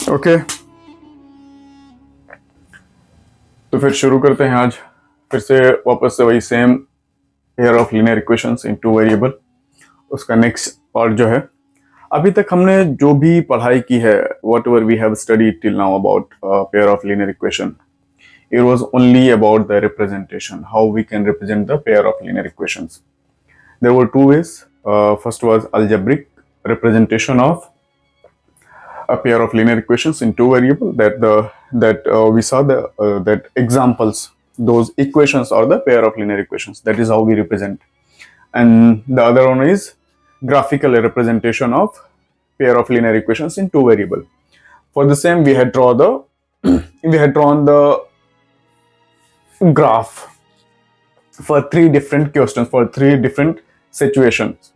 Okay, तो फिर शुरू करते हैं आज फिर से वापस से वही same pair of linear equations in two variable. उसका नेक्स्ट पार्ट जो है, अभी तक हमने जो भी पढ़ाई की है, whatever we have studied till now about pair of linear equation, it was only about the representation, how we can represent the pair of linear equations. There were two ways. First was algebraic representation of a pair of linear equations in two variable. We saw that examples, those equations are the pair of linear equations. That is how we represent. And the other one is graphical representation of pair of linear equations in two variable. For the same, we had drawn the graph for three different questions, for three different situations.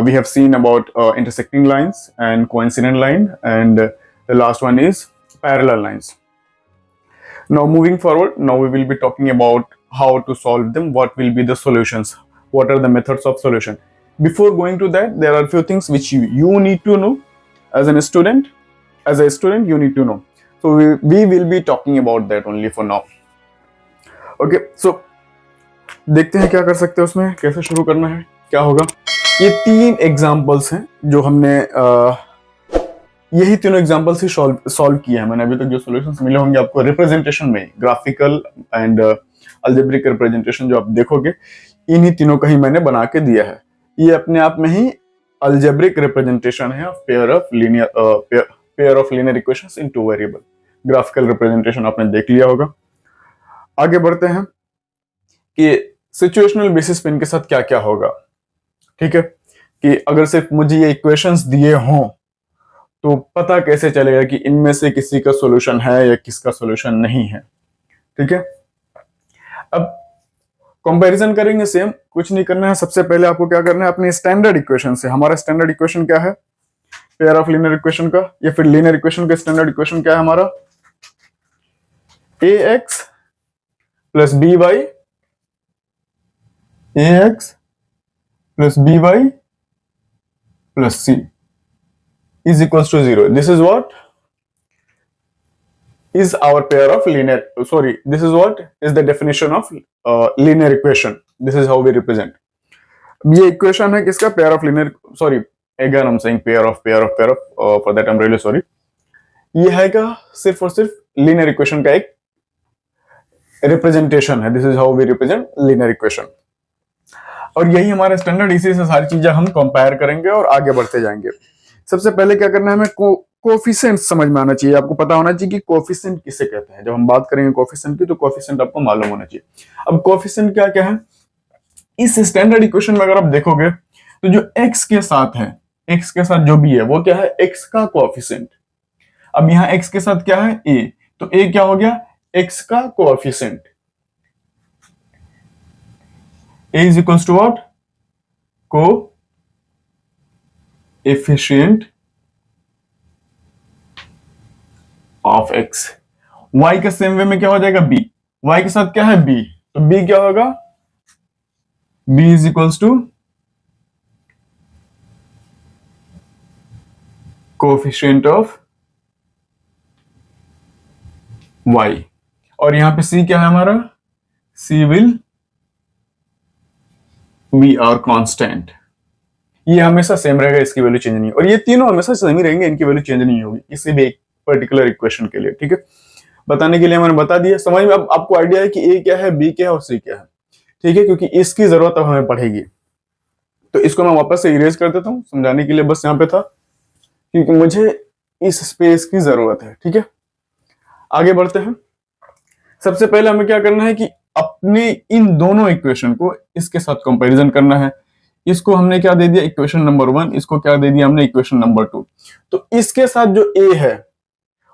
We have seen about intersecting lines and coincident line, and the last one is parallel lines. Now moving forward, now we will be talking about how to solve them, what will be the solutions, what are the methods of solution. Before going to that, there are a few things which you need to know as a student. As a student, you need to know. So we will be talking about that only for now. Okay, so देखते हैं क्या कर सकते हैं उसमें, कैसे शुरू करना है, क्या होगा। ये तीन एग्जांपल्स हैं जो हमने यही तीनों एग्जांपल्स ही सॉल्व किए हैं मैंने अभी तक। जो सॉल्यूशंस मिले होंगे आपको रिप्रेजेंटेशन में, ग्राफिकल एंड अलजेब्रिक रिप्रेजेंटेशन जो आप देखोगे, इन्हीं तीनों का ही मैंने बना के दिया है। ये अपने आप में ही अलजेब्रिक रिप्रेजेंटेशन है pair of linear equations in two variable. Graphical representation आपने देख लिया होगा। आगे बढ़ते हैं कि सिचुएशनल बेसिस पे इनके साथ क्या क्या होगा। ठीक है, कि अगर सिर्फ मुझे ये इक्वेशंस दिए हों तो पता कैसे चलेगा कि इनमें से किसी का सॉल्यूशन है या किसका सॉल्यूशन नहीं है। ठीक है, अब कंपैरिजन करेंगे, सेम कुछ नहीं करना है। सबसे पहले आपको क्या करना है, अपने स्टैंडर्ड इक्वेशन से। हमारा स्टैंडर्ड इक्वेशन क्या है पेयर ऑफ लीनियर इक्वेशन का, या फिर लीनियर इक्वेशन का स्टैंडर्ड इक्वेशन क्या है हमारा, ax plus B Y, ax plus B Y plus C is equals to 0. This is what is our pair of linear, this is what is the definition of linear equation. This is how we represent. ये equation है किसका, pair of linear, again I'm saying pair of, for that I'm really sorry. ये है क्या, सिर्फ और सिर्फ linear equation का एक रिप्रेजेंटेशन है। This is how we represent linear equation, और यही हमारा स्टैंडर्ड, इसी से सारी चीजें हम कंपेयर करेंगे और आगे बढ़ते जाएंगे। सबसे पहले क्या करना है, हमें कोफिशिएंट समझ में आना चाहिए। आपको पता होना चाहिए कि कोफिशिएंट किसे कहते हैं। जब हम बात करेंगे कोफिशिएंट की, तो कोफिशिएंट आपको मालूम होना चाहिए। अब कोफिशिएंट क्या क्या है इस स्टैंडर्ड इक्वेशन में, अगर आप देखोगे तो जो x के साथ है, x के साथ जो भी है वो क्या है, x का कोफिशिएंट। अब यहाँ x के साथ क्या है, a, तो a क्या हो गया, x का coefficient. a is equals to what, coefficient of x। y का सेम वे में क्या हो जाएगा, b, y के साथ क्या है, b, तो b क्या होगा, b is equals to coefficient of y। और यहां पे c क्या है हमारा, c will be our constant. ये हमेशा सेम रहेगा, इसकी वैल्यू चेंज नहीं, और ये तीनों हमेशा सेम ही रहेंगे, इनकी वैल्यू चेंज नहीं होगी किसी भी एक पर्टिकुलर इक्वेशन के लिए। ठीक है, बताने के लिए मैंने बता दिया, समझ में अब आपको आइडिया है कि a क्या है, b क्या है और c क्या है। ठीक है, क्योंकि इसकी जरूरत अब हमें पड़ेगी, तो इसको मैं वापस से इरेज कर देता हूं समझाने के लिए, बस यहां पे था क्योंकि मुझे इस स्पेस की जरूरत है। ठीक है, आगे बढ़ते हैं। सबसे पहले हमें क्या करना है कि अपने इन दोनों इक्वेशन को इसके साथ कंपैरिजन करना है। इसको हमने क्या दे दिया, इक्वेशन नंबर 1, इसको क्या दे दिया हमने, इक्वेशन नंबर 2। तो इसके साथ जो a है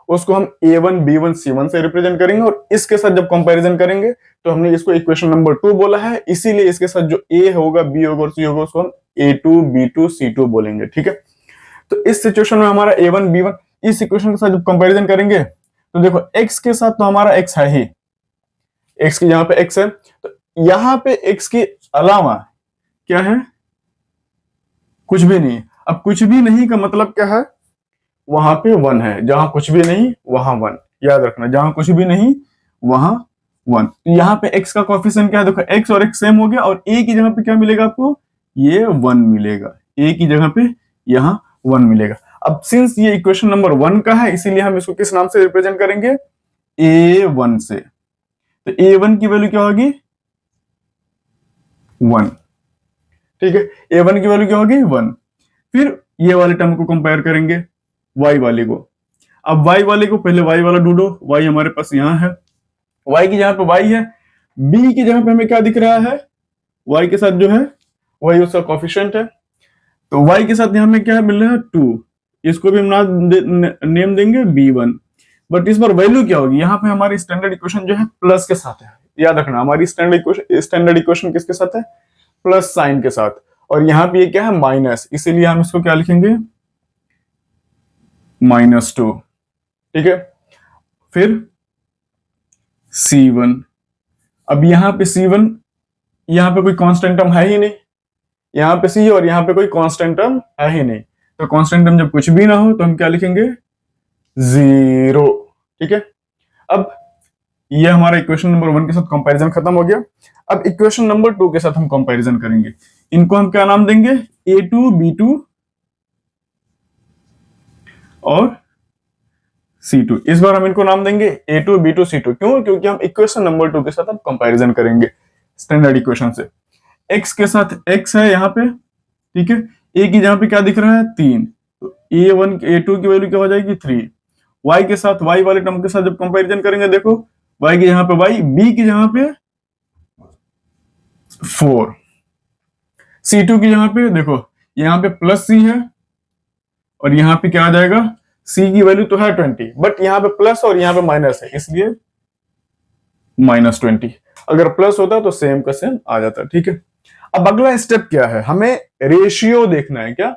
उसको हम a1 b1 c1 से रिप्रेजेंट करेंगे, और इसके साथ जब कंपैरिजन करेंगे तो हमने इसको इक्वेशन नंबर 2 बोला है, इसीलिए इसके साथ जो a होगा, b होगा और c होगा उसको हम a2 b2 c2 बोलेंगे। ठीक है, तो इस सिचुएशन में हमारा a1 b1, इस इक्वेशन के साथ जब कंपैरिजन करेंगे तो देखो x के साथ तो हमारा x है ही, x की यहाँ पे x है, तो यहाँ पे x के अलावा क्या है, कुछ भी नहीं। अब कुछ भी नहीं का मतलब क्या है, वहां पे 1 है, जहां कुछ भी नहीं वहां 1, याद रखना, जहां कुछ भी नहीं वहां 1। यहाँ पे x का कोफिशिएंट क्या है, देखो x और x सेम हो गया, और a की जगह पे क्या मिलेगा आपको, ये 1 मिलेगा, a की जगह पे यहाँ 1 मिलेगा। अब सिंस ये इक्वेशन नंबर 1 का है, इसीलिए हम इसको किस नाम से रिप्रेजेंट करेंगे, a1 से। तो a1 की वैल्यू क्या होगी, 1, ठीक है, a1 की वैल्यू क्या होगी 1। फिर ये वाले टर्म को कंपेयर करेंगे y वाले को। अब y वाले को पहले y वाला ढूंढो, y हमारे पास यहाँ है, y की जगह पे y है, b की जगह पे हमें क्या दिख रहा है, y के साथ जो है वही उसका कोफिशिएंट है, तो y के साथ यहाँ में क्या मिल रहा है 2, इसको भी हम नेम देंगे b1। बट इस बार वैल्यू क्या होगी, यहाँ पे हमारी स्टैंडर्ड इक्वेशन जो है प्लस के साथ है, याद रखना हमारी स्टैंडर्ड इक्वेशन किसके साथ है, प्लस साइन के साथ, और यहाँ पे ये क्या है माइनस, इसीलिए हम इसको क्या लिखेंगे, -2, ठीक है। फिर C1, अब यहाँ पे C1, यहाँ पे कोई कांस्टेंट टर्म है ही नहीं, यहाँ पे C और यहाँ पे कोई कांस्टेंट टर्म है ही नहीं, तो कांस्टेंट टर्म जब कुछ भी ना हो तो हम क्या लिखेंगे, 0, ठीक है। अब ये हमारा इक्वेशन नंबर 1 के साथ कंपैरिजन खत्म हो गया। अब इक्वेशन नंबर 2 के साथ हम कंपैरिजन करेंगे, इनको हम क्या नाम देंगे, a2 b2 और C2। इस बार हम इनको नाम देंगे a2 b2 C2, क्यों, क्योंकि हम इक्वेशन नंबर 2 के साथ अब कंपैरिजन करेंगे स्टैंडर्ड इक्वेशन से। x के साथ x है यहाँ पे, ठीक है, a की जगह पे क्या दिख रहा है 3, तो a1 a2 की वैल्यू क्या हो जाएगी 3। y के साथ y वाले टर्म के साथ जब कंपैरिजन करेंगे, देखो y की जगह पे y, b की जगह पे 4, C2 की जगह पे देखो यहाँ पे प्लस c है, और यहाँ पे क्या आ जाएगा, c की वैल्यू तो है 20, बट यहाँ पे प्लस और यहाँ पे माइनस है, इसलिए -20। अगर प्लस होता तो सेम का सेम आ जाता, ठीक है। अब अगला स्टेप क्या है, हमें रेशियो देखना है, क्या,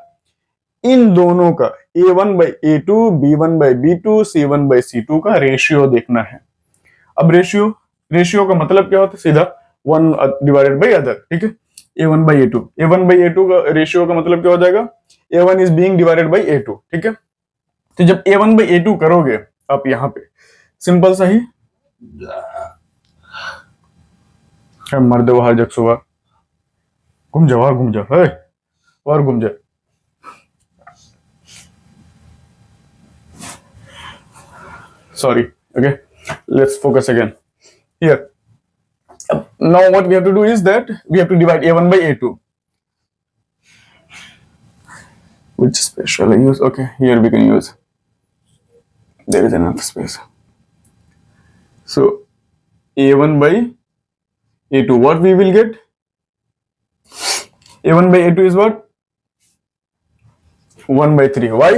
इन दोनों का a1/a2 b1/b2 c1/c2 का रेशियो देखना है। अब रेशियो का मतलब क्या होता है, सीधा 1 डिवाइडेड बाई अदर, ठीक है, a1/a2 का रेशियो का मतलब क्या हो जाएगा, a1 is being divided by a2, ठीक है। तो जब a1/a2 करोगे आप यहाँ पे सिंपल सा ही मर दो बाहर, जग सुबह घूम जाओ और घूम जाओ, और घूम जाओ, sorry, okay, let's focus again here. Now what we have to do is that we have to divide a1/a2. Which space shall I use? Okay, here we can use, there is enough space. So a1/a2, what we will get, a1/a2 is what, 1/3. Why?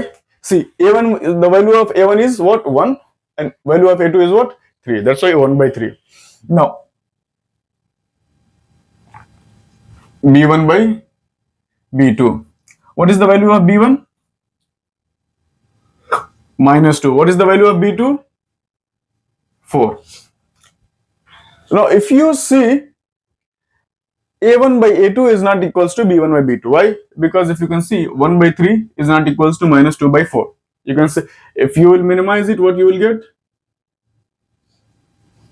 See, a1, the value of a1 is what, 1, and value of a2 is what, 3. That's why 1/3. Now b1/b2, what is the value of b1, -2. What is the value of b2, 4. Now if you see, a1/a2 is not equals to b1/b2. Why? Because if you can see, 1/3 is not equals to -2/4. You can say, if you will minimize it, what you will get,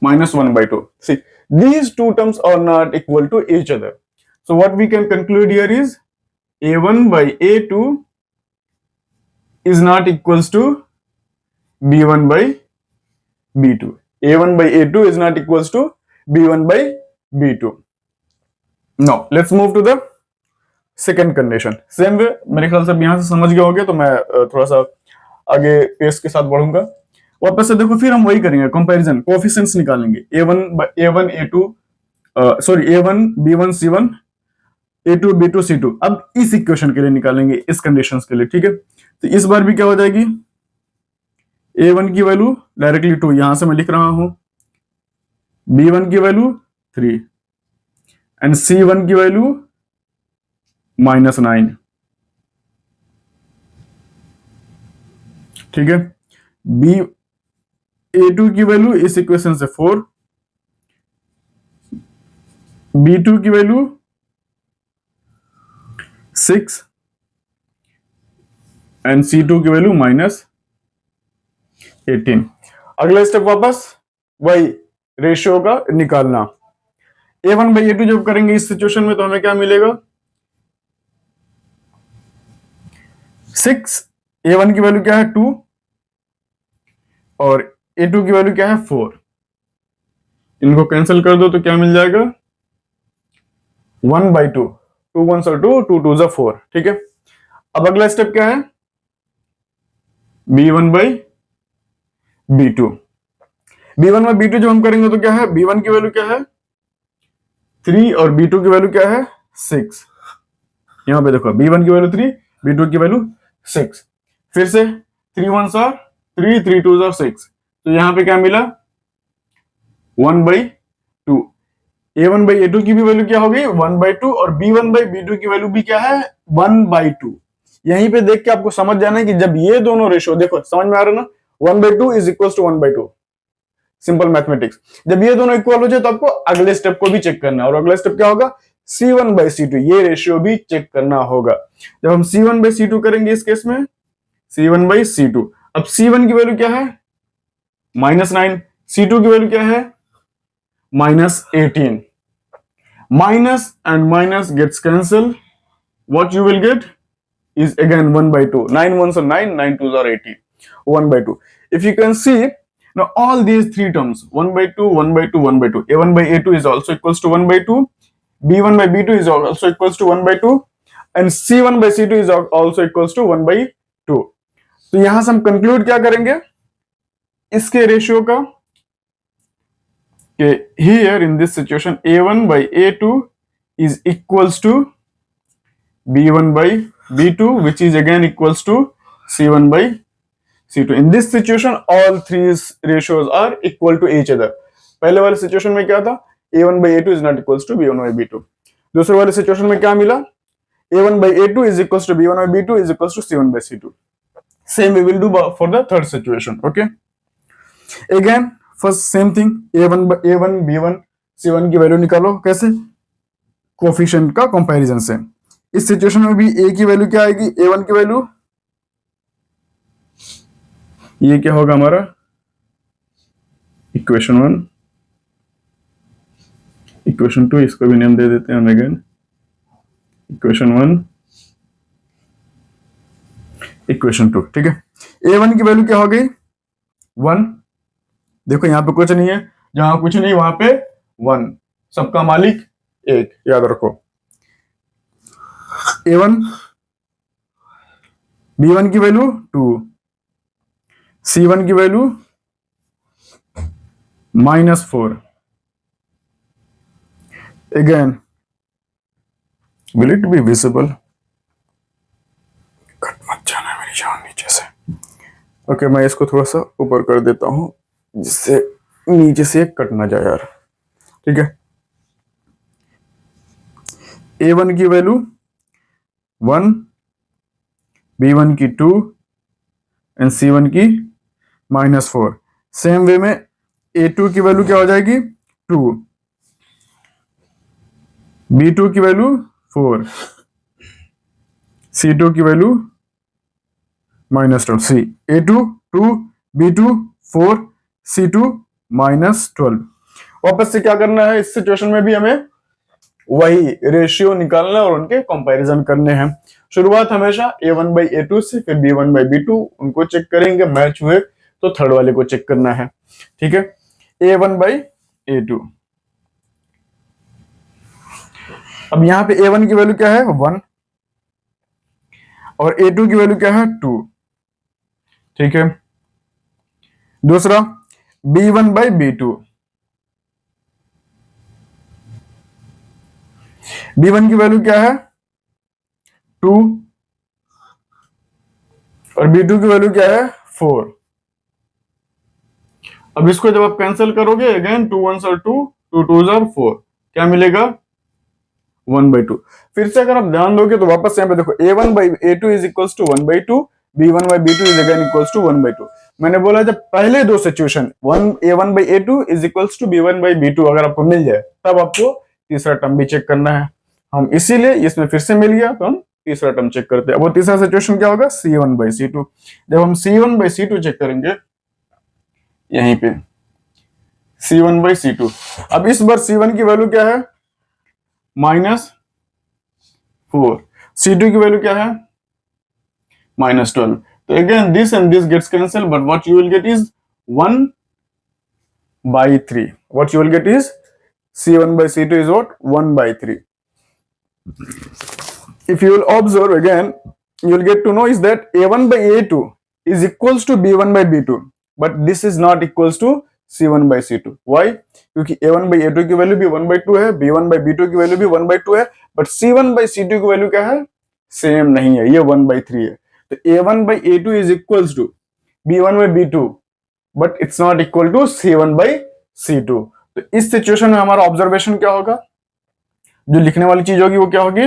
-1/2. See, these two terms are not equal to each other. So what we can conclude here is a1/a2 is not equals to b1/b2. a1/a2 is not equals to b1/b2. Now let's move to the second condition. Same way, मेरे ख्याल से यहां से समझ गए होंगे, तो मैं थोड़ा सा आगे पेस के साथ बढ़ूंगा। वापस से देखो, फिर हम वही करेंगे, कंपैरिजन कोएफिशिएंट्स निकालेंगे, a1 a2 sorry a1 b1 c1 a2 b2 c2। अब इस इक्वेशन के लिए निकालेंगे, इस कंडीशंस के लिए, ठीक है। तो इस बार भी क्या हो जाएगी, a1 की वैल्यू डायरेक्टली 2, यहां से मैं लिख रहा हूं, b1 की वैल्यू 3 एंड c1 की वैल्यू -9, ठीक है। a2 की वैल्यू इस इक्वेशन से 4, b2 की वैल्यू 6 एंड c2 की वैल्यू -9। 18। अगला स्टेप वापस वही रेशियो का निकालना। A1/A2 जब करेंगे इस सिचुएशन में तो हमें क्या मिलेगा, 6। A1 की वैल्यू क्या है 2 और A2 की वैल्यू क्या है 4। इनको कैंसिल कर दो तो क्या मिल जाएगा 1/2। 2 1 2, 2 2 4। ठीक है, अब अगला स्टेप क्या है B1/B2। B1/B2 जब हम करेंगे तो क्या है, B1 की वैल्यू क्या है 3 और B2 की वैल्यू क्या है 6। यहां पे देखो B1 की वैल्यू 3, B2 की वैल्यू 6। फिर से 3 1 आर 3, 3 2 आर 6। तो यहां पे क्या मिला 1/2। A1/A2 की भी वैल्यू क्या होगी 1/2 और B1/B2 की वैल्यू भी क्या है 1/2। यहीं पे देख के आपको समझ जाना है कि जब ये दोनों रेशियो, देखो समझ में आ रहा है ना, 1/2 is equal to 1/2। Simple mathematics. जब ये दोनों इक्वल हो जाए तो आपको अगले स्टेप को भी चेक करना है, और अगला स्टेप क्या होगा C1/C2, ये रेशियो भी चेक करना होगा। जब हम C1/C2 करेंगे इस केस में C1/C2, अब C1 की वैल्यू क्या है -9, C2 की वैल्यू क्या है -18। Minus and minus gets cancelled. What you will get is again 1/2. 9 1s are 9, 9 2s are 18. 1/2. If you can see, now all these three terms 1/2, 1/2, 1/2. A1/A2 is also equals to 1/2. B1/B2 is also equals to 1/2. And C1/C2 is also equals to 1/2. तो यहां से हम conclude क्या करेंगे इसके ratio का, here in this situation A1/A2 is equals to B1/B2, which is again equals to C1/C2. In this situation all three ratios are equal to each other. पहले वाले सिचुएशन में क्या था A1/A2 is not equals to B1/B2। दूसरे वाले situation में क्या मिला A1/A2 is equals to B1/B2 is equals to C1/C2। Same we will do for the third situation. Okay, again first sem thing A1 B1 C1 की value निकालो, कैसे coefficient का comparison से। इस सिचुएशन में भी A की वैल्यू क्या आएगी, A1 की वैल्यू ये क्या होगा हमारा इक्वेशन 1, इक्वेशन 2 इसको भी नेम दे देते हैं अगेन इक्वेशन 1, इक्वेशन 2। ठीक है, A1 की वैल्यू क्या हो गई 1। देखो यहां पे कुछ नहीं है, जहां कुछ नहीं वहां पे 1, सबका मालिक एक, याद रखो। A1 B1 की वैल्यू 2, C1 की value -4। Again will it be visible, cut मत जाना मेरी जान नीचे से। ओके, मैं इसको थोड़ा सा ऊपर कर देता हूं जिससे नीचे से कट ना जाए यार। ठीक है, A1 की वैल्यू 1, B1 की 2 एंड C1 की -4। सेम वे में A2 की वैल्यू क्या हो जाएगी 2, B2 की वैल्यू 4, C2 की वैल्यू -12। A2 2, B2 4, C2 -12। वापस से क्या करना है इस सिचुएशन में भी हमें वही रेशियो निकालना और उनके कंपैरिजन करने हैं। शुरुआत हमेशा A1/A2 से, फिर B1/B2 उनको चेक करेंगे, मैच हुए तो थर्ड वाले को चेक करना है। ठीक है, A1/A2। अब यहां पे A1 की वैल्यू क्या है 1 और A2 की वैल्यू क्या है 2। ठीक है, दूसरा B1/B2। B1 की वैल्यू क्या है 2 और B2 की वैल्यू क्या है 4। अब इसको जब आप कैंसिल करोगे again 2 1s are 2, 2 2s are 4, क्या मिलेगा 1/2। फिर से अगर आप ध्यान दोगे तो वापस यहाँ पे देखो A1/A2 is equals to 1/2, B1/B2 is again equals to 1/2। मैंने बोला जब पहले दो situation A1/A2 is equals to B1/B2 अगर आपको मिल जाए तब आपको तीसरा टर्म भी चेक करना है। हम इसीलिए इसमें फिर से मिल गया तो हम तीसरा टर्म चेक करते हैं। अब वो तीसरा सिचुएशन क्या होगा C1/C2। जब हम C1/C2 चेक करेंगे यहीं पे C1 बाई C2। अब इस बार C1 की वैल्यू क्या है, -4, C2 की वैल्यू क्या है, -12। तो again this and this gets cancel, but what you will get is 1/3। What you will get is C1 by C2 is what, 1/3. If you will observe again, you will get to know is that A1 by A2 is equals to B1 by B2, but this is not equals to C1 by C2. Why? क्योंकि A1 by A2 की value भी 1/2 है, B1 by B2 की value भी 1/2 है, but C1 by C2 की value क्या है, सेम नहीं है, ये 1/3 है। तो A1 by A2 is equals to B1 by B2, but it's not equal to C1 by C2। तो इस सिचुएशन में हमारा ऑब्जर्वेशन क्या होगा, जो लिखने वाली चीज होगी वो क्या होगी,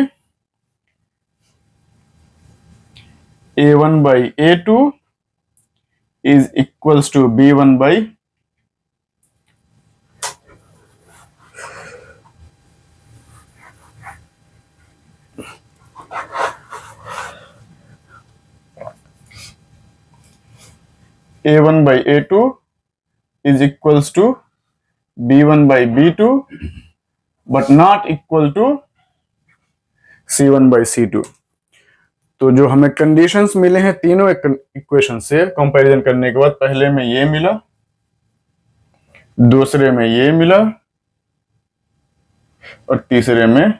A1 by A2 is equals to B1 by A1 by A2 is equals to B1 by B2, but not equal to C1 by C2। तो जो हमें कंडीशंस मिले हैं तीनों इक्वेशन से कंपैरिजन करने के बाद, पहले में ये मिला, दूसरे में ये मिला, और तीसरे में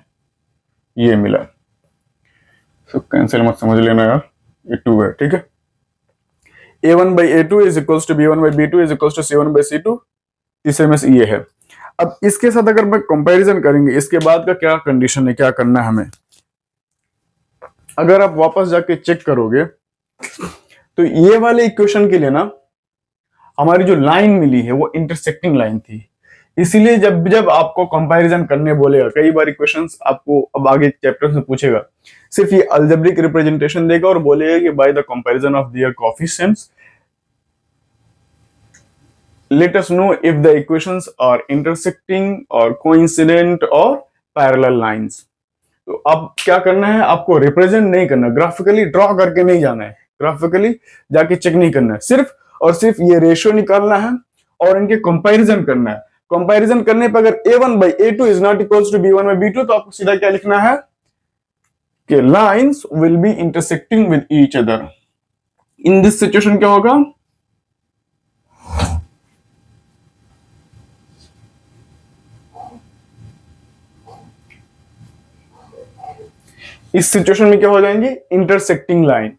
ये मिला। तो कैंसिल मत समझ लेना यार, ये 2 है, ठीक है। A1 by A2 is equals to B1 by B2 is equals to C1 by C2, तीसरे में से ये है। अब इसके साथ अगर मैं कंपैरिजन करेंगे, इसके बाद का क्या कंडीशन है, क्या करना है हमें, अगर आप वापस जाके चेक करोगे तो ये वाले इक्वेशन के लिए ना हमारी जो लाइन मिली है वो इंटरसेक्टिंग लाइन थी, इसीलिए जब जब आपको कंपैरिजन करने बोलेगा, कई बार इक्वेशंस आपको अब आगे चैप्टर में पूछेगा, सिर्फ ये अलजेब्रिक रिप्रेजेंटेशन देगा और बोलेगा कि by the comparison of their coefficients let us know if the equations are intersecting or coincident or parallel lines। तो अब क्या करना है, आपको रिप्रेजेंट नहीं करना, ग्राफिकली ड्रॉ करके नहीं जाना है, ग्राफिकली जाके चेक नहीं करना है, सिर्फ और सिर्फ ये रेशियो निकालना है और इनके कंपैरिजन करना है। कंपैरिजन करने पर अगर A1 by A2 is not equals to B1 by B2, तो आपको सीधा क्या लिखना है कि lines will be intersecting with each other. In this situation क्या होगा, इस सिचुएशन में क्या हो जाएंगे, इंटरसेक्टिंग लाइन,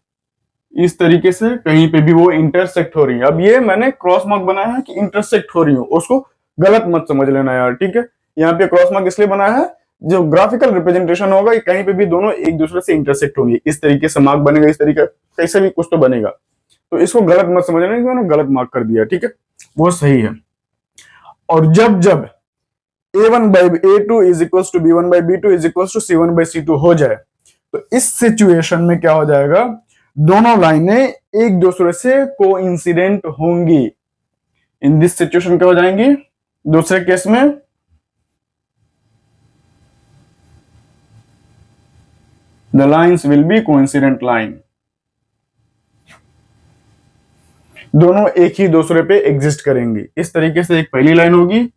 इस तरीके से कहीं पे भी वो इंटरसेक्ट हो रही है। अब ये मैंने क्रॉस मार्क बनाया है कि इंटरसेक्ट हो रही हो, उसको गलत मत समझ लेना यार, ठीक है। यहाँ पे क्रॉस मार्क इसलिए बनाया है, जो ग्राफिकल रिप्रेजेंटेशन होगा कहीं पे भी दोनों एक दूसरे से इंटरसेक्ट होंगे, इस तरीके से मार्क बनेगा, इस तरीके कैसे भी कुछ तो बनेगा, तो इसको गलत मत समझ लेना, मैंने गलत मार्क कर दिया, ठीक है, वो सही है। और जब जब A1 by A2 is equals to B1 by B2 is equals to C1 by C2 हो जाए, तो इस सिचुएशन में क्या हो जाएगा, दोनों लाइनें एक दूसरे से कोइंसिडेंट होंगी। इन दिस सिचुएशन क्या हो जाएंगी, दूसरे केस में the lines will B coincident line, दोनों एक ही दूसरे पे एग्जिस्ट करेंगी। इस तरीके से एक पहली लाइन होगी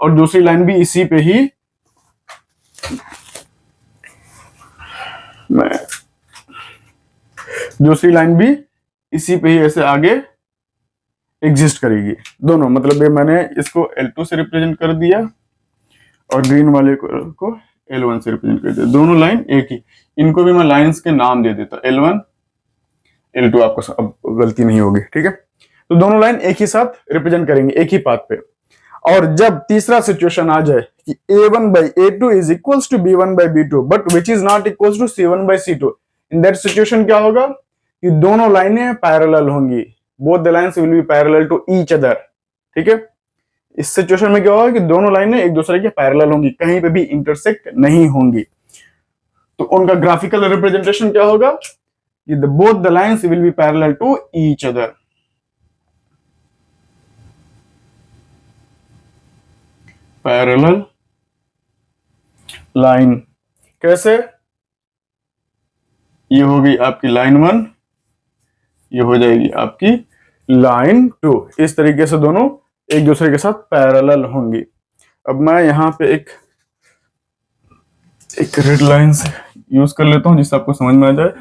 और दूसरी लाइन भी इसी पे ही, दूसरी लाइन भी इसी पे ही ऐसे आगे एग्जिस्ट करेगी दोनों। मतलब ये मैंने इसको L2 से रिप्रेजेंट कर दिया और ग्रीन वाले को L1 से रिप्रेजेंट कर दिया, दोनों लाइन एक ही। इनको भी मैं लाइंस के नाम दे देता, L1 L2, आपको अब गलती नहीं होगी, ठीक है। तो दोनों लाइन एक ही साथ रिप्रेजेंट करेंगे एक ही पाथ पे। और जब तीसरा सिचुएशन आ जाए कि A1 by A2 is equals to B1 by B2 but which is not equals to C1 by C2, in that situation क्या होगा कि दोनों लाइनें पैरेलल होंगी, both the lines will be parallel to each other, ठीक है। इस situation में क्या होगा कि दोनों लाइनें एक दूसरे के पैरेलल होंगी, कहीं पे भी इंटरसेक्ट नहीं होंगी। तो उनका ग्राफिकल रिप्रेजेंटेशन क्या होगा कि both the lines will be parallel to each other. Parallel line कैसे, ये हो गई आपकी लाइन 1, ये हो जाएगी आपकी लाइन टू, इस तरीके से दोनों एक दूसरे के साथ पैरेलल होंगी। अब मैं यहाँ पे एक रेड लाइन से यूज कर लेता हूं जिससे आपको समझ में आ जाए।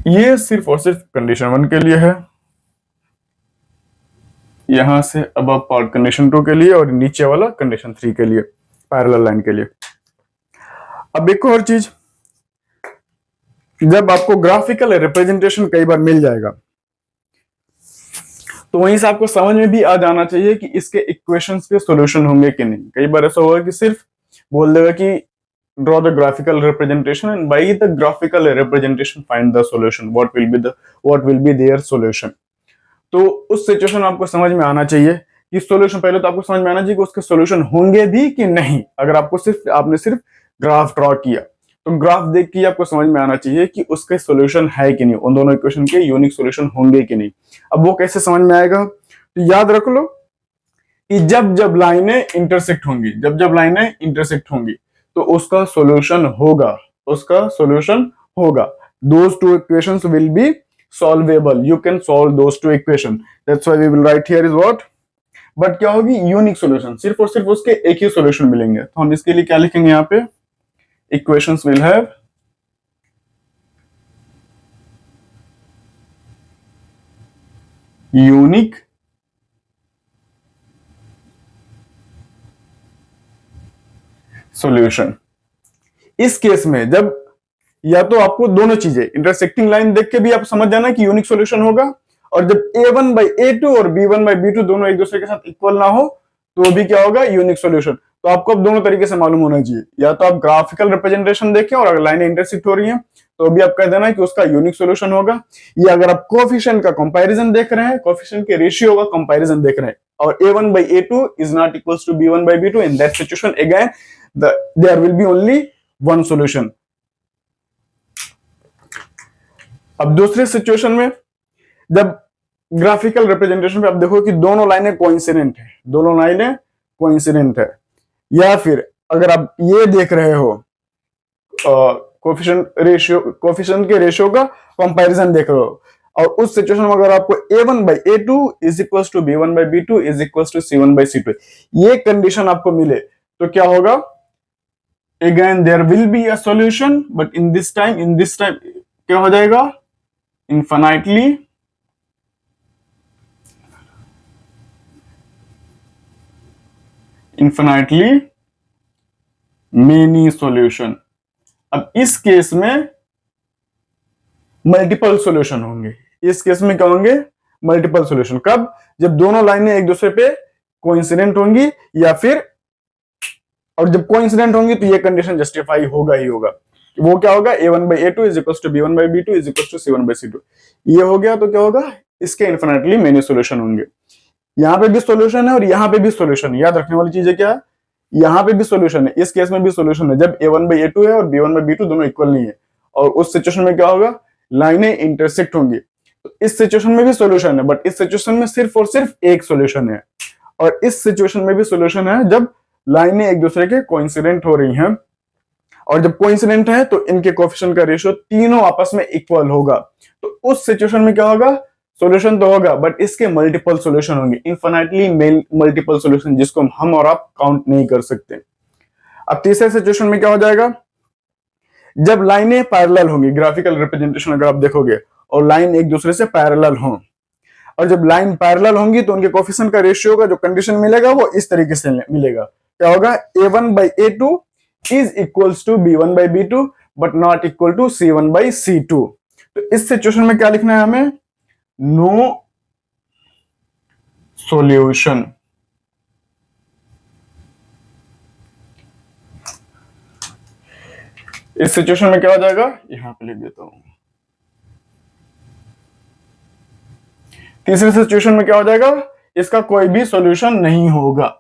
ये सिर्फ और सिर्फ कंडीशन 1 के लिए है, यहां से अब पार्ट कंडीशन 2 के लिए, और नीचे वाला कंडीशन 3 के लिए, पैरेलल लाइन के लिए। अब एक और चीज, जब आपको ग्राफिकल रिप्रेजेंटेशन कई बार मिल जाएगा तो वहीं से आपको समझ में भी आ जाना चाहिए कि इसके इक्वेशंस के सॉल्यूशन होंगे कि नहीं। कई बार ऐसा होगा कि सिर्फ बोल देगा कि draw the graphical representation and by the graphical representation find the solution, what will be their solution. तो उस सिचुएशन में आपको समझ में आना चाहिए कि सॉल्यूशन, पहले तो आपको समझ में आना चाहिए कि उसके सॉल्यूशन होंगे भी कि नहीं। अगर आपने सिर्फ ग्राफ ड्रॉ किया तो ग्राफ देख के आपको समझ में आना चाहिए कि उसके सॉल्यूशन है कि नहीं, उन दोनों इक्वेशन के यूनिक सॉल्यूशन होंगे कि नहीं। अब वो कैसे समझ में आएगा, तो याद रख लो कि जब जब लाइनें इंटरसेक्ट होंगी तो उसका सॉल्यूशन होगा। Those two equations will be solvable. You can solve those two equations. That's why we will write here is what? But क्या होगी, यूनिक सॉल्यूशन, सिर्फ और सिर्फ उसके एक ही सॉल्यूशन मिलेंगे। तो हम इसके लिए क्या लिखेंगे यहाँ पे, equations will have unique solution. इस केस में जब या तो आपको दोनों चीजें, इंटरसेक्टिंग लाइन देख के भी आप समझ जाना कि यूनिक सॉल्यूशन होगा, और जब a1 by a2 और b1 by b2 दोनों एक दूसरे के साथ इक्वल ना हो तो भी क्या होगा, यूनिक सॉल्यूशन। तो आपको अब दोनों तरीके से मालूम होना चाहिए, या तो आप ग्राफिकल रिप्रेजेंटेशन देखें और अगर लाइनें इंटरसेक्ट हो रही हैं तो भी आप कह देना कि उसका यूनिक सॉल्यूशन होगा, या अगर आप कोएफिशिएंट का कंपैरिजन देख रहे हैं, कोएफिशिएंट के रेशियो का कंपैरिजन देख रहे हैं, और a1 by a2 is not equals to b1 by b2, in that situation again there will be only one solution। अब दूसरे सिचुएशन में जब ग्राफिकल रिप्रेजेंटेशन पे आप देखो कि दोनों लाइनें कोइंसिडेंट है, या फिर अगर आप ये देख रहे हो कोएफिशिएंट के रेशियो का कंपैरिजन देख रहे हो, और उस सिचुएशन में अगर आपको a1 by a2 is equals to b1 by b2 is equals to c1 by c2 ये कंडीशन आपको मिले तो क्या होगा, again there will be a solution, but in this time क्या हो जाएगा, infinitely many solution। अब इस केस में मल्टीपल सॉल्यूशन होंगे, इस केस में क्या होंगे, मल्टीपल सॉल्यूशन। कब, जब दोनों लाइनें एक दूसरे पे कोइंसिडेंट होंगी, या फिर और जब कोइंसिडेंट होंगी तो ये कंडीशन जस्टिफाई होगा ही होगा। वो क्या होगा, a1 by a2 is equals to b1 by b2 is equals to c1 by c2। ये हो गया तो क्या होगा, इसके इन्फिनिटली मेनी सॉल्यूशन होंगे। यहाँ पे भी सॉल्यूशन है और यहाँ पे भी सॉल्यूशन है। याद रखने वाली चीज है क्या है, यहाँ पे भी सॉल्यूशन है, इस केस में भी सॉल्यूशन है जब a1 by a2 है और b1 by b2 दोनों इक्वल नहीं है। और उस सिचुएशन में क्या होगा, लाइनें इंटरसेक्ट होंगी, तो इस सिचुएशन में भी सॉल्यूशन है, बट इस सिचुएशन में सिर्फ और सिर्फ एक सॉल्यूशन है। और इस सिचुएशन में भी सॉल्यूशन है जब लाइनें एक दूसरे के कोइंसिडेंट हो रही हैं, और जब कोइंसिडेंट है तो इनके कोएफिशिएंट का रेशियो तीनों आपस में इक्वल होगा। तो उस सिचुएशन में क्या होगा, सॉल्यूशन तो होगा बट इसके मल्टीपल सॉल्यूशन होंगे, इनफिनिटली मल्टीपल सॉल्यूशन, जिसको हम और आप काउंट नहीं कर सकते। अब तीसरे सिचुएशन में क्या हो जाएगा, जब लाइनें पैरेलल होंगी, ग्राफिकल रिप्रेजेंटेशन अगर आप देखोगे और लाइन एक दूसरे से पैरेलल हों, और जब लाइन पैरेलल होंगी तो उनके कोएफिशिएंट का रेशियो का जो कंडीशन मिलेगा वो इस तरीके से मिलेगा। क्या होगा, a1 by a2 is equals to b1 by b2 but not equal to c1 by c2। तो इस सिचुएशन में क्या लिखना है हमें, नो सॉल्यूशन। इस सिचुएशन में क्या हो जाएगा, यहां पे लिख देता हूं। तीसरे सिचुएशन में क्या हो जाएगा, इसका कोई भी सॉल्यूशन नहीं होगा।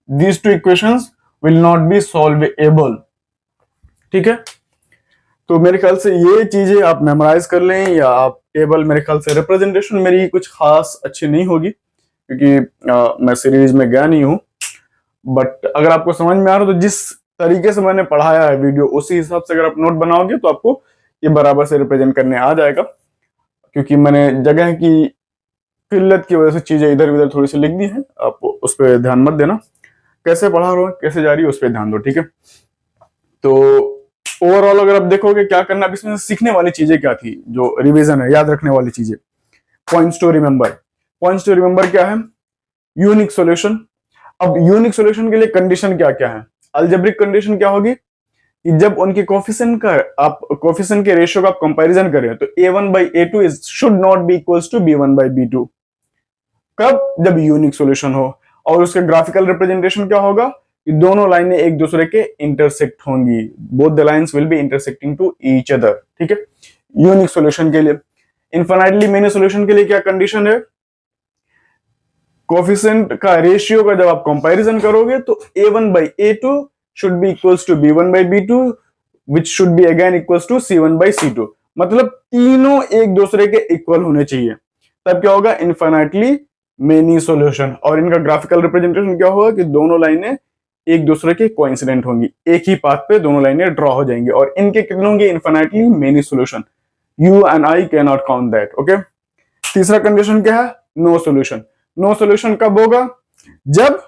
These two equations will not be solvable। ठीक है, तो मेरे ख्याल से ये चीजें आप मेमोराइज कर लें, या आप टेबल, मेरे ख्याल से रिप्रेजेंटेशन मेरी कुछ खास अच्छी नहीं होगी क्योंकि मैं सीरीज में गया नहीं हूं, बट अगर आपको समझ में आ रहा हो तो जिस तरीके से मैंने पढ़ाया है वीडियो, उसी हिसाब से अगर आप नोट बनाओगे तो आपको ये बराबर से रिप्रेजेंट करने आ जाएगा। क्योंकि मैंने जगह की किल्लत की वजह से चीजें इधर उधर थोड़ी सी लिख दी हैं, आप उस पर ध्यान मत देना। कैसे पढ़ा रहा हूँ, कैसे जा रही है, उस पर ध्यान दो, ठीक है। तो ओवरऑल अगर आप देखोगे क्या करना, अब इसमें सीखने वाली चीजें क्या थी, जो रिवीजन है, याद रखने वाली चीजें, points to remember. Points to remember क्या है, यूनिक सॉल्यूशन। अब यूनिक सॉल्यूशन के लिए कंडीशन क्या क्या है, अलजेब्रिक कंडीशन क्या होगी कि जब उनके कोफिशिएंट का आप कोफिशिएंट के रेशियो का आप कंपैरिजन करें तो a1 by a2 is should not be equals to b1 by b2। कब, जब यूनिक सॉल्यूशन हो। और उसका ग्राफिकल रिप्रेजेंटेशन क्या होगा कि दोनों लाइनें एक दूसरे के इंटरसेक्ट होंगी, both the lines will be intersecting to each other, ठीक है, यूनिक सॉल्यूशन के लिए। इनफाइनाइटली मेनी सॉल्यूशन के लिए क्या कंडीशन है, कोफिशिएंट का रेशियो का जब आप कंपैरिजन करोगे तो a1 by a2 should be equals to b1 by b2 which should be again equals to c1 by c2। मतलब तीनों एक दूसरे के इक्वल होने चाहिए, तब क्या होगा, इनफाइनाइटली मेनी सॉल्यूशन। और इनका ग्राफिकल रिप्रेजेंटेशन क्या होगा कि दोनों लाइनें एक दूसरे के कोइंसिडेंट होंगी, एक ही पाथ पे दोनों लाइनें ड्रॉ हो जाएंगी, और इनके कितने होंगे, infinitely many solution. You and I can not count that, okay. तीसरा कंडीशन क्या है, नो सॉल्यूशन। नो सॉल्यूशन कब होगा, जब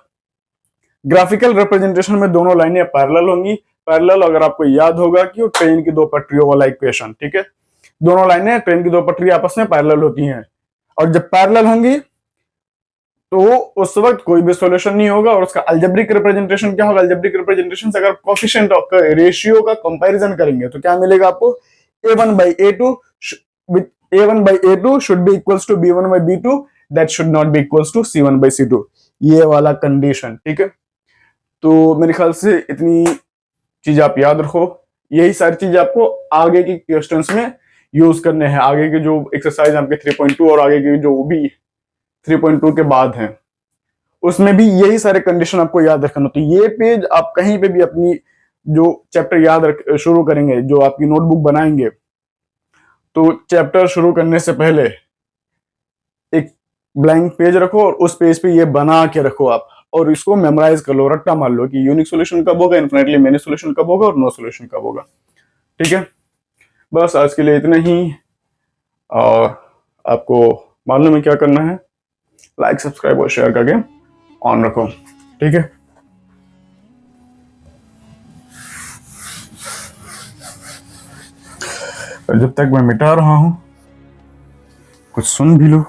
ग्राफिकल रिप्रेजेंटेशन में दोनों लाइनें पैरेलल होंगी। पैरेलल अगर आपको याद होगा कि वो ट्रेन की दो पटरियों वाला इक्वेशन, ठीक है, दोनों लाइनें ट्रेन की दो पटरी आपस में पैरेलल होती हैं, और जब पैरेलल होंगी तो उस वक्त कोई भी सॉल्यूशन नहीं होगा। और उसका अलजेब्रिक रिप्रेजेंटेशन क्या होगा, अलजेब्रिक रिप्रेजेंटेशन से अगर कोफिशिएंट का रेशियो का कंपैरिजन करेंगे तो क्या मिलेगा आपको, a1 by a2 with a1 by a2 should be equals to b1 by b2 that should not be equals to c1 by c2, ये वाला कंडीशन, ठीक है। तो मेरे ख्याल से इतनी चीज आप याद रखो, यही सारी चीज आपको आगे की क्वेश्चंस में यूज करने हैं। आगे के जो एक्सरसाइज आपके 3.2 और आगे के जो भी 3.2 के बाद हैं उसमें भी यही सारे कंडीशन आपको याद रखना। तो ये पेज आप कहीं पे भी अपनी जो चैप्टर शुरू करेंगे, जो आपकी नोटबुक बनाएंगे, तो चैप्टर शुरू करने से पहले एक ब्लैंक पेज रखो और उस पेज पे ये बना के रखो आप, और इसको मेमोराइज कर लो, रट्टा मार लो कि यूनिक सॉल्यूशन कब होगा, इनफिनिटली मेनी सॉल्यूशन कब होगा और नो सॉल्यूशन कब होगा, ठीक है। बस आज के लिए इतना ही, और आपको मालूम है क्या करना है, लाइक सब्सक्राइब और शेयर करके ऑन रखो, ठीक है। और जब तक मैं मिटा रहा हूं कुछ सुन भी लो,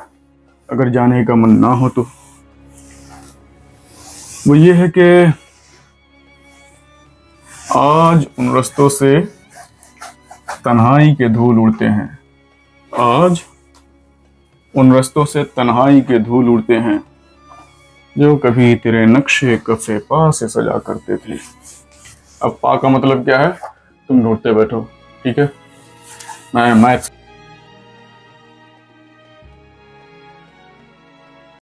अगर जाने का मन ना हो तो। वो ये है कि आज उन रास्तों से तन्हाई के धूल उड़ते हैं, आज उन रास्तों से तन्हाई के धूल उड़ते हैं जो कभी तेरे नक्शे कफे पा से सजा करते थे। अब पा का मतलब क्या है, तुम ढूंढते बैठो, ठीक है। मैं मैथ्स